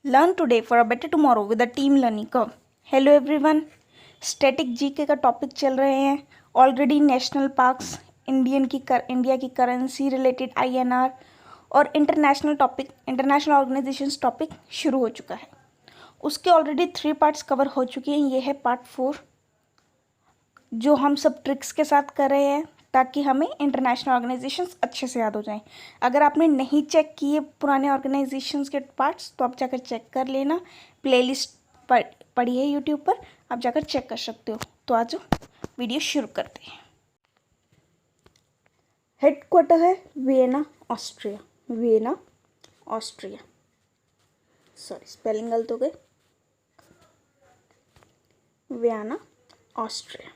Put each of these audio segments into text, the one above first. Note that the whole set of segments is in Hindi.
Learn today for a better tomorrow with the team learning curve. Hello everyone, static GK का टॉपिक चल रहे हैं। ऑलरेडी नेशनल पार्क्स, इंडिया की करेंसी रिलेटेड आईएनआर और international topic, international organisations topic शुरू हो चुका है। उसके ऑलरेडी 3 पार्ट्स कवर हो चुके हैं। ये है पार्ट 4 जो हम सब ट्रिक्स के साथ कर रहे हैं ताकि हमें इंटरनेशनल ऑर्गेनाइजेशंस अच्छे से याद हो जाएं। अगर आपने नहीं चेक किए पुराने ऑर्गेनाइजेशंस के पार्ट्स तो आप जाकर चेक कर लेना। प्लेलिस्ट पड़ी है यूट्यूब पर, आप जाकर चेक कर सकते हो। तो आज वीडियो शुरू करते हैं। हेडक्वार्टर है Vienna, Austria. Vienna, Austria. Sorry, spelling गलत हो गई। Vienna, Austria.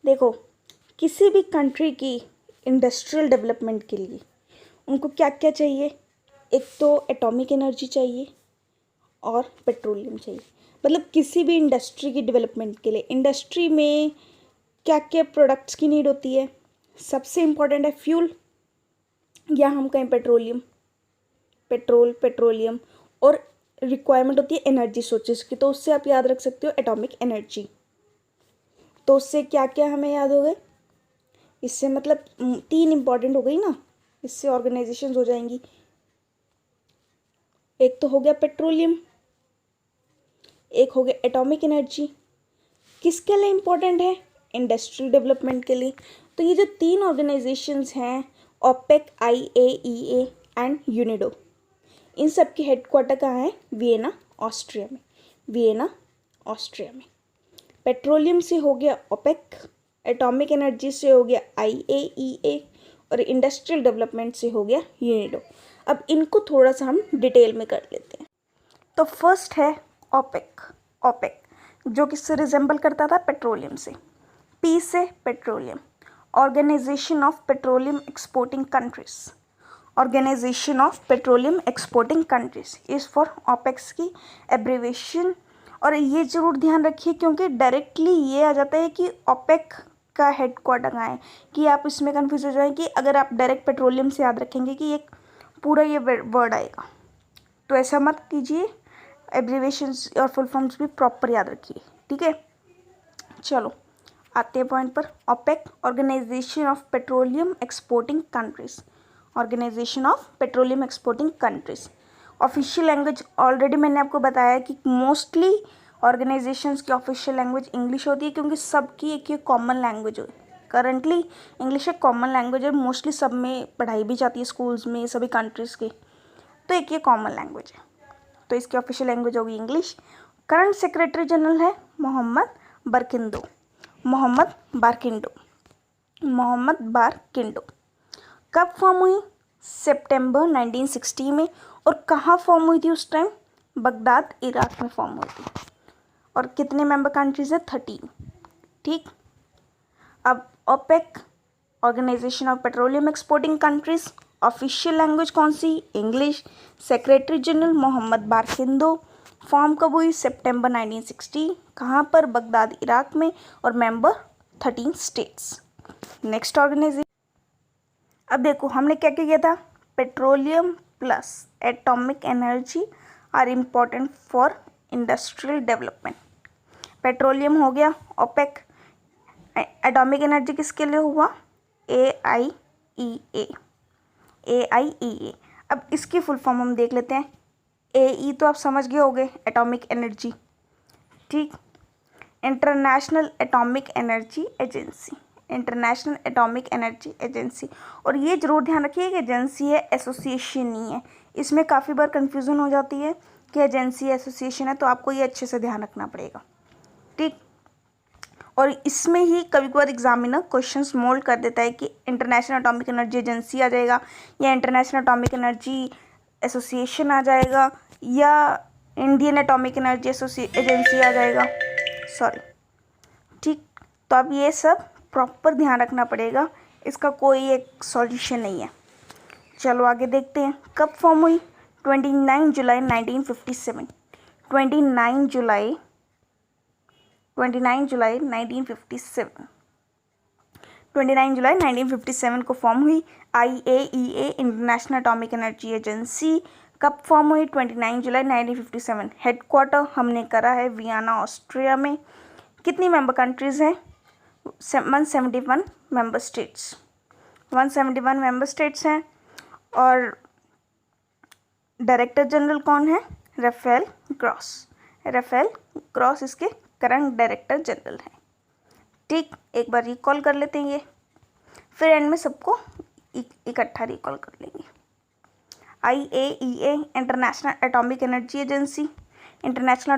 देखो, किसी भी कंट्री की इंडस्ट्रियल डेवलपमेंट के लिए उनको क्या क्या चाहिए। एक तो एटॉमिक एनर्जी चाहिए और पेट्रोलियम चाहिए। मतलब किसी भी इंडस्ट्री की डेवलपमेंट के लिए इंडस्ट्री में क्या क्या प्रोडक्ट्स की नीड होती है। सबसे इम्पॉर्टेंट है फ्यूल, या हम कहें पेट्रोलियम, पेट्रोलियम। और रिक्वायरमेंट होती है एनर्जी सोर्सेज की, तो उससे आप याद रख सकते हो एटॉमिक एनर्जी। तो उससे क्या क्या हमें याद हो गए, इससे मतलब 3 इंपॉर्टेंट हो गई ना, इससे ऑर्गेनाइजेशंस हो जाएंगी। एक तो हो गया पेट्रोलियम, एक हो गया एटॉमिक एनर्जी। किसके लिए इंपॉर्टेंट है? इंडस्ट्रियल डेवलपमेंट के लिए। तो ये जो 3 ऑर्गेनाइजेशंस हैं, ओपेक, IAEA एंड यूनिडो, इन सब के हेडक्वार्टर कहाँ है? वियना, ऑस्ट्रिया में। वियना, ऑस्ट्रिया में। पेट्रोलियम से हो गया ओपेक, एटॉमिक एनर्जी से हो गया IAEA और इंडस्ट्रियल डेवलपमेंट से हो गया यूनिडो। अब इनको थोड़ा सा हम डिटेल में कर लेते हैं। तो फर्स्ट है ओपेक। ओपेक जो किससे रिजेंबल करता था? पेट्रोलियम से। P से petroleum, organization of petroleum exporting countries. Organization of petroleum exporting countries is for OPEC's की एब्रीवेशन। और ये ज़रूर ध्यान रखिए क्योंकि डायरेक्टली ये आ जाता है कि ओपेक का हेडक्वार्टर कहाँ है, कि आप इसमें कंफ्यूज हो जाए कि अगर आप डायरेक्ट पेट्रोलियम से याद रखेंगे कि एक पूरा ये वर्ड आएगा, तो ऐसा मत कीजिए। एब्रीवेशंस और फुल फॉर्म्स भी प्रॉपर याद रखिए, ठीक है। चलो आते हैं पॉइंट पर। OPEC, organisation of petroleum exporting countries. Organization of petroleum exporting countries. Official language already मैंने आपको बताया कि मोस्टली ऑर्गेनाइजेशंस की ऑफिशियल लैंग्वेज इंग्लिश होती है क्योंकि सबकी एक ये कॉमन लैंग्वेज है। करंटली इंग्लिश एक कॉमन लैंग्वेज है, मोस्टली सब में पढ़ाई भी जाती है स्कूल्स में सभी कंट्रीज़ की, तो एक ये कॉमन लैंग्वेज है। तो इसकी ऑफिशियल लैंग्वेज होगी इंग्लिश। करंट सेक्रेटरी जनरल है मोहम्मद बारकिंडो। मोहम्मद बारकिंडो, मोहम्मद बारकिंडो। कब फॉर्म हुई? सितंबर 1960 में। और कहाँ फॉर्म हुई थी उस टाइम? बगदाद, इराक में फॉर्म हुई थी। और कितने मेंबर कंट्रीज है? 13, ठीक। अब OPEC, organisation of petroleum exporting countries, official language कौन सी? English. Secretary general Mohammad Barkindo. Form कब हुई? सितंबर 1960। कहाँ पर? बगदाद, इराक में। और मेंबर 13 स्टेट्स। Next organisation. अब देखो हमने क्या क्या किया था? Petroleum plus atomic energy are important for industrial development. Petroleum हो गया ओपेक। एटॉमिक एनर्जी किसके लिए हुआ? AIEA। AIEA। अब इसकी फुल फॉर्म हम देख लेते हैं। AE तो आप समझ गए होंगे, एटॉमिक एनर्जी, ठीक। International atomic energy agency. International atomic energy agency. और ये जरूर ध्यान रखिए कि एजेंसी है, एसोसिएशन नहीं है। इसमें काफ़ी बार कंफ्यूजन हो जाती है कि एजेंसी एसोसिएशन है, तो आपको ये अच्छे से ध्यान रखना पड़ेगा, ठीक। और इसमें ही कभी कभार एग्जामिनर क्वेश्चंस मोल्ड कर देता है कि इंटरनेशनल एटॉमिक एनर्जी एजेंसी आ जाएगा या इंटरनेशनल एटॉमिक एनर्जी एसोसिएशन आ जाएगा या इंडियन एटॉमिक एनर्जी एजेंसी आ जाएगा, सॉरी, ठीक। तो अब ये सब प्रॉपर ध्यान रखना पड़ेगा, इसका कोई एक सॉल्यूशन नहीं है। चलो आगे देखते हैं। कब फॉर्म हुई? 29 जुलाई 1957। 29 जुलाई 1957। 29 जुलाई 1957 को फॉर्म हुई IAEA, international atomic energy agency. कब फॉर्म हुई? 29 जुलाई 1957। हेडक्वार्टर हमने करा है वियना ऑस्ट्रिया में। कितनी मेंबर कंट्रीज़ हैं? 171 मेंबर स्टेट्स, 171 मेंबर स्टेट्स हैं। और डायरेक्टर जनरल कौन है? Rafael Grossi. राफेल ग्रॉस इसके करंट डायरेक्टर जनरल हैं। ठीक, एक बार रिकॉल कर लेते हैं ये, फिर एंड में सबको इकट्ठा रिकॉल कर लेंगे। IAEA international atomic energy agency, international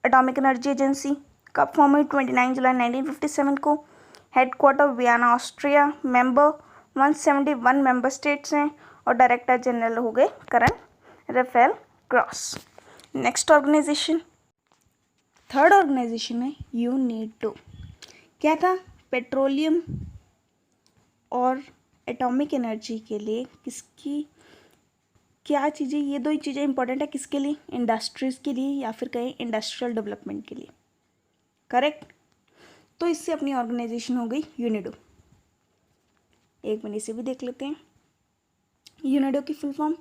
atomic energy agency कब फॉर्म हुई? 29 जुलाई 1957 को। Headquarter Vienna Austria. Member 171 member states हैं और डायरेक्टर जनरल हो गए current Rafael Grossi. Next organization, third organization है यूनेडो। क्या था? पेट्रोलियम और एटॉमिक एनर्जी के लिए किसकी क्या चीज़ें, ये दो ही चीज़ें इंपॉर्टेंट है किसके लिए? इंडस्ट्रीज़ के लिए या फिर कहें इंडस्ट्रियल डेवलपमेंट के लिए। करेक्ट। तो इससे अपनी ऑर्गेनाइजेशन हो गई यूनेडो। एक मिनट इसे भी देख लेते हैं। यूनेडो की full form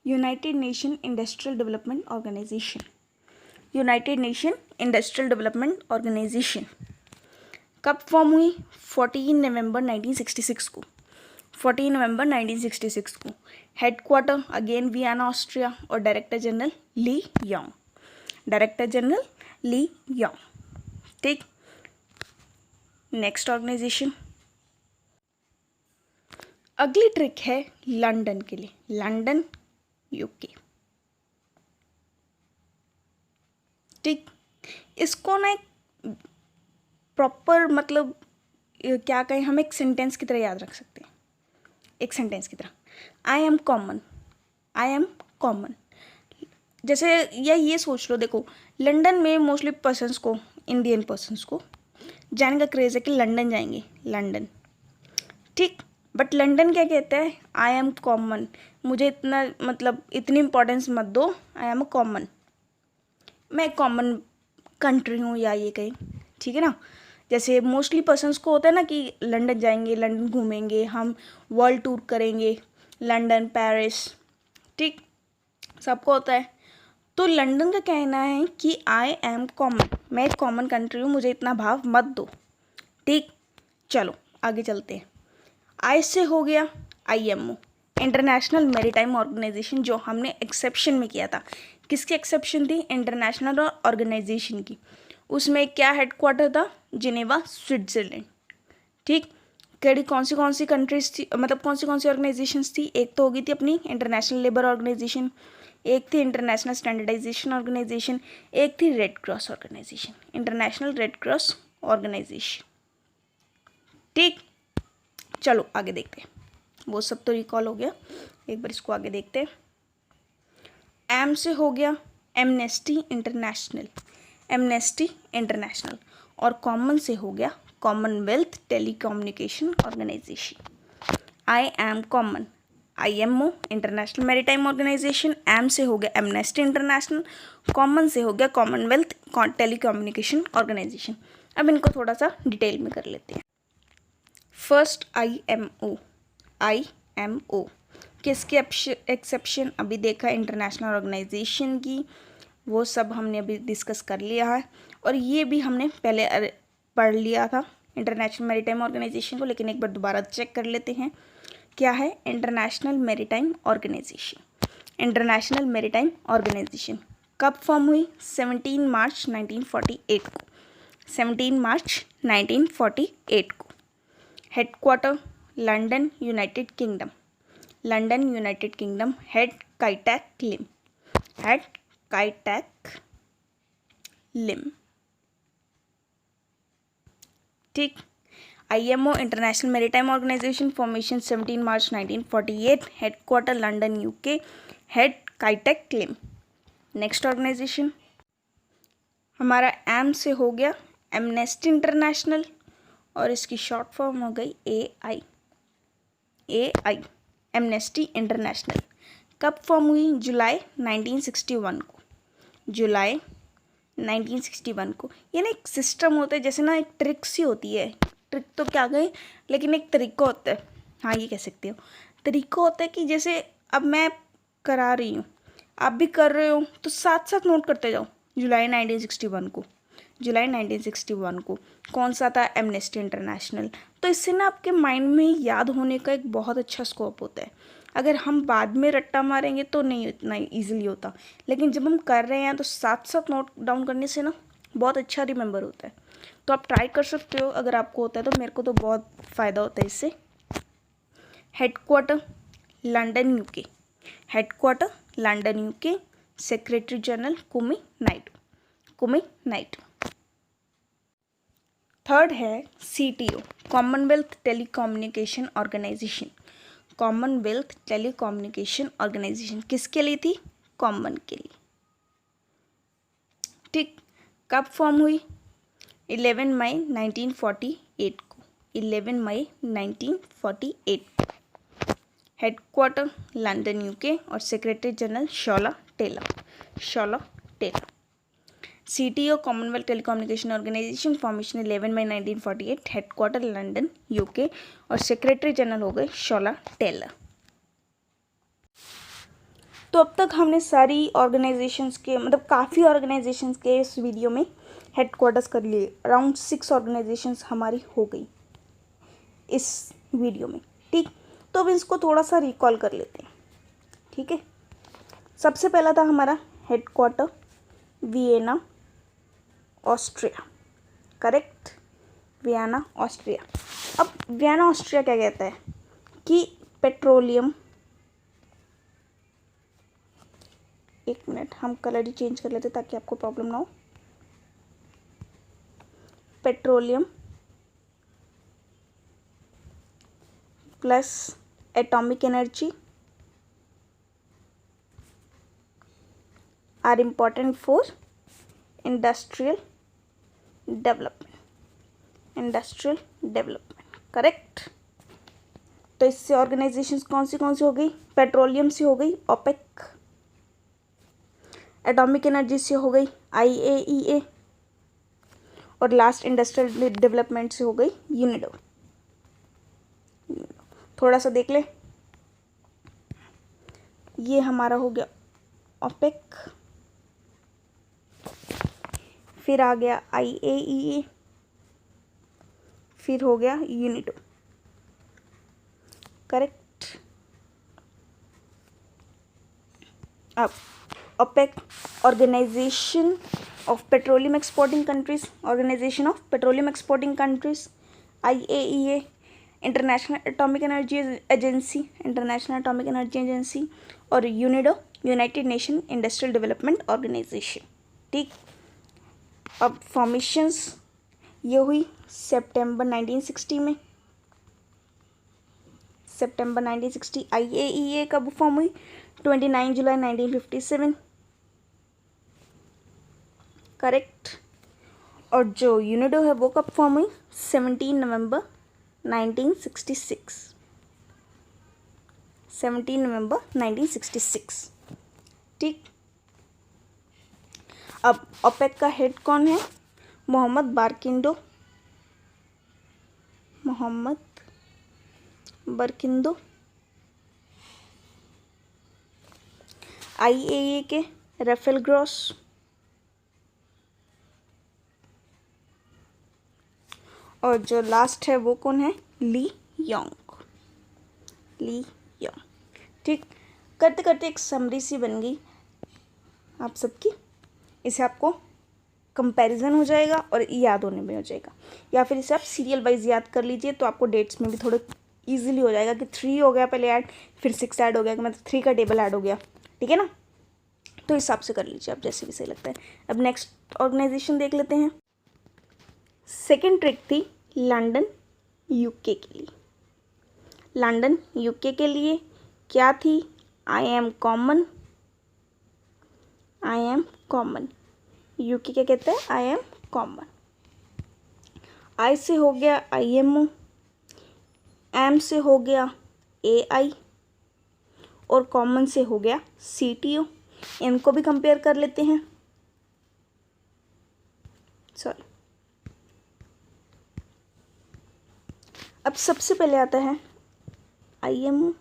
United nation industrial development Organization. United nation industrial development Organization कब फॉर्म हुई? 14 नवंबर 1966 को। 14 नवंबर 1966 को। हेडक्वार्टर अगेन वियना ऑस्ट्रिया और director general Li Yong. Director general Li Yong. ठीक। नेक्स्ट ऑर्गेनाइजेशन, अगली ट्रिक है लंदन के लिए। London UK. ठीक, इसको ना एक प्रॉपर मतलब क्या कहें, हम एक सेंटेंस की तरह याद रख सकते हैं। एक सेंटेंस की तरह, आई एम कॉमन। आई एम कॉमन जैसे, या ये सोच लो, देखो लंदन में मोस्टली पर्सन्स को, इंडियन पर्सन्स को जाने का क्रेज़ है कि लंदन जाएंगे, लंदन। ठीक, बट लंदन क्या कहता है? आई एम कॉमन। मुझे इतना मतलब इतनी इम्पोर्टेंस मत दो, आई एम कॉमन, मैं कॉमन कंट्री हूँ या ये कहीं। ठीक है ना। जैसे मोस्टली पर्सन्स को होता है ना कि लंदन जाएंगे, लंदन घूमेंगे, हम वर्ल्ड टूर करेंगे, लंदन, पेरिस। ठीक, सबको होता है। तो लंदन का कहना है कि आई एम कॉमन, मैं एक कॉमन कंट्री हूँ, मुझे इतना भाव मत दो। ठीक, चलो आगे चलते हैं। आई से हो गया IMO, इंटरनेशनल मैरीटाइम ऑर्गेनाइजेशन, जो हमने एक्सेप्शन में किया था। किसकी एक्सेप्शन थी? इंटरनेशनल ऑर्गेनाइजेशन की। उसमें क्या हेडक्वार्टर था? Geneva, Switzerland. ठीक, कौन सी कंट्रीज थी, मतलब कौन सी ऑर्गेनाइजेशंस थी? एक तो होगी थी अपनी इंटरनेशनल लेबर ऑर्गेनाइजेशन, एक थी इंटरनेशनल स्टैंडर्डाइजेशन ऑर्गेनाइजेशन, एक थी red cross organization, international red cross organization. ठीक, चलो आगे देखते हैं। वो सब तो रिकॉल हो गया, एक बार इसको आगे देखते हैं। एम से हो गया एमनेस्टी इंटरनेशनल, एमनेस्टी इंटरनेशनल। और कॉमन से हो गया Commonwealth telecommunication Organization. I M common, IMO international maritime Organization, M से हो गया एमनेस्टी इंटरनेशनल, कॉमन से हो गया कॉमनवेल्थ टेलीकम्युनिकेशन ऑर्गेनाइजेशन। अब इनको थोड़ा सा डिटेल में कर लेते हैं। फर्स्ट IMO किसकी एक्सेप्शन? अभी देखा इंटरनेशनल ऑर्गेनाइजेशन की, वो सब हमने अभी डिस्कस कर लिया है। और ये भी हमने पहले पढ़ लिया था इंटरनेशनल मैरीटाइम ऑर्गेनाइजेशन को, लेकिन एक बार दोबारा चेक कर लेते हैं। क्या है? International maritime organisation. International maritime organisation कब फॉर्म हुई? 17 मार्च 1948 को। 17 मार्च 1948 को। Headquarter London, united kingdom. London, united kingdom. Head Kitack Lim. Head Kitack Lim. ठीक, IMO international maritime organisation, formation 17 मार्च 1948, headquarter London UK, head Kitack Lim. Next organisation हमारा एम से हो गया एमनेस्टी इंटरनेशनल, और इसकी शॉर्ट फॉर्म हो गई AI। एमनेस्टी इंटरनेशनल कब फॉर्म हुई? जुलाई 1961 को। जुलाई 1961 को। ये ना एक सिस्टम होता है, जैसे ना एक ट्रिक सी होती है, ट्रिक तो क्या गई, लेकिन एक तरीका होता है, हाँ ये कह सकते हो। तरीका होता है कि जैसे अब मैं करा रही हूँ, आप भी कर रहे हो, तो साथ साथ नोट करते जाओ। जुलाई 1961 को कौन सा था? Amnesty international. तो इससे ना आपके माइंड में याद होने का एक बहुत अच्छा स्कोप होता है। अगर हम बाद में रट्टा मारेंगे तो नहीं इतना ईजिली होता, लेकिन जब हम कर रहे हैं तो साथ साथ नोट डाउन करने से ना बहुत अच्छा रिमेंबर होता है। तो आप ट्राई कर सकते हो अगर आपको होता है तो। मेरे को तो बहुत फ़ायदा होता है इससे। Headquarter London UK, headquarter London UK, secretary general कुमी नाइडू। थर्ड है CTO, कॉमनवेल्थ टेलीकम्युनिकेशन ऑर्गेनाइजेशन। किसके लिए थी? कॉमन के लिए। ठीक, कब फॉर्म हुई? 11 मई 1948 को, 11 मई 1948। हेडक्वार्टर लंदन यूके और secretary general Shola Taylor. CTO commonwealth telecommunication organisation, formation 11 मई 1948, हेडक्वार्टर लंदन यूके और सेक्रेटरी जनरल हो गए शोला टेलर। तो अब तक हमने सारी ऑर्गेनाइजेशंस के, मतलब काफ़ी ऑर्गेनाइजेशंस के इस वीडियो में हेडक्वार्टर्स कर लिए। अराउंड 6 ऑर्गेनाइजेशंस हमारी हो गई इस वीडियो में। ठीक, तो अब इसको थोड़ा सा रिकॉल कर लेते हैं। ठीक है, सबसे पहला था हमारा headquarter Vienna Austria. Correct, Vienna Austria. अब वियना ऑस्ट्रिया क्या कहता है कि पेट्रोलियम, एक मिनट हम कलर ही चेंज कर लेते ताकि आपको प्रॉब्लम ना हो। Petroleum plus atomic energy are important for industrial development. Correct. तो इससे ऑर्गेनाइजेशंस कौन सी हो गई? पेट्रोलियम से हो गई ओपेक, एटॉमिक एनर्जी से हो गई IAEA और लास्ट इंडस्ट्रियल डेवलपमेंट से हो गई यूनिडो। थोड़ा सा देख ले, ये हमारा हो गया ओपेक, फिर आ गया IAEA, फिर हो गया यूनिडो। करेक्ट। अब OPEC, organisation of petroleum exporting countries, IAEA, international atomic energy agency, और UNIDO, united nation industrial development organisation. ठीक, अब फॉर्मेशंस ये हुई सितंबर 1960 में। IAEA कब फॉर्म हुई? 29 जुलाई 1957। करेक्ट। और जो यूनिडो है वो कब फॉर्म हुई? 17 नवंबर 1966। ठीक, अब ओपेक का हेड कौन है? मोहम्मद बरकिंदो। IAEA के राफेल ग्रॉस, और जो लास्ट है वो कौन है? ली योंग। ठीक, करते करते एक समरी सी बन गई आप सबकी। इसे आपको कंपैरिजन हो जाएगा और याद होने में हो जाएगा, या फिर इसे आप सीरियल वाइज याद कर लीजिए तो आपको डेट्स में भी थोड़े इजीली हो जाएगा कि 3 हो गया पहले ऐड, फिर 6 ऐड हो गया, कि मतलब 3 का टेबल ऐड हो गया। ठीक है ना, तो हिसाब से कर लीजिए आप, जैसे भी सही लगता है। अब नेक्स्ट ऑर्गेनाइजेशन देख लेते हैं। सेकेंड ट्रिक थी लंदन यूके के लिए। लंदन यूके के लिए क्या थी? आई एम कॉमन। यूके क्या कहते हैं? आई एम कॉमन। आई से हो गया IMO, एम से हो गया AI और कॉमन से हो गया CTO। इनको भी कंपेयर कर लेते हैं। सॉरी, अब सबसे पहले आता है IMO,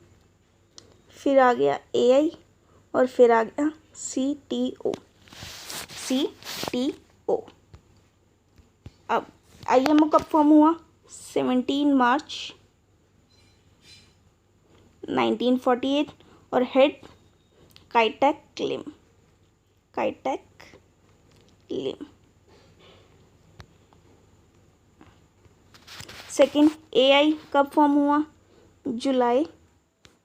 फिर आ गया AI और फिर आ गया CTO, CTO। अब IMO कब फॉर्म हुआ? 17 मार्च 1948 और head Kitack Lim, Kitack Lim. Second AI कब फॉर्म हुआ? जुलाई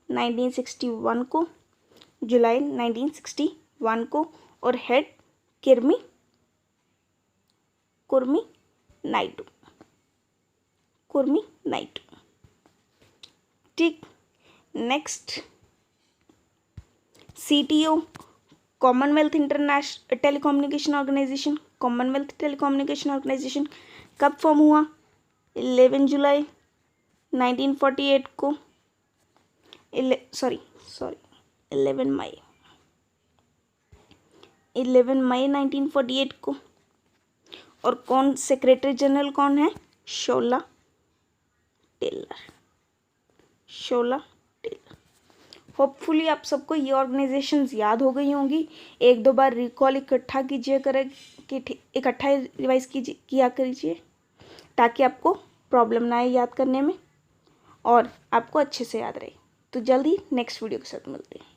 1961 को, जुलाई 1961 को और हेड कुर्मी नाइडू, कुर्मी नाइडू। ठीक। Next CTO Commonwealth International Telecommunication Organization, Commonwealth telecommunication Organization कब फॉर्म हुआ? 11 जुलाई 1948 को, 11 मई 1948 को। और कौन सेक्रेटरी जनरल कौन है? शोला टेलर, शोला टेलर। होपफुली आप सबको ये ऑर्गेनाइजेशंस याद हो गई होंगी। एक दो बार रिकॉल इकट्ठा कीजिए, इकट्ठा रिवाइज किया करिए ताकि आपको प्रॉब्लम ना आए याद करने में और आपको अच्छे से याद रहे। तो जल्दी नेक्स्ट वीडियो के साथ मिलते हैं।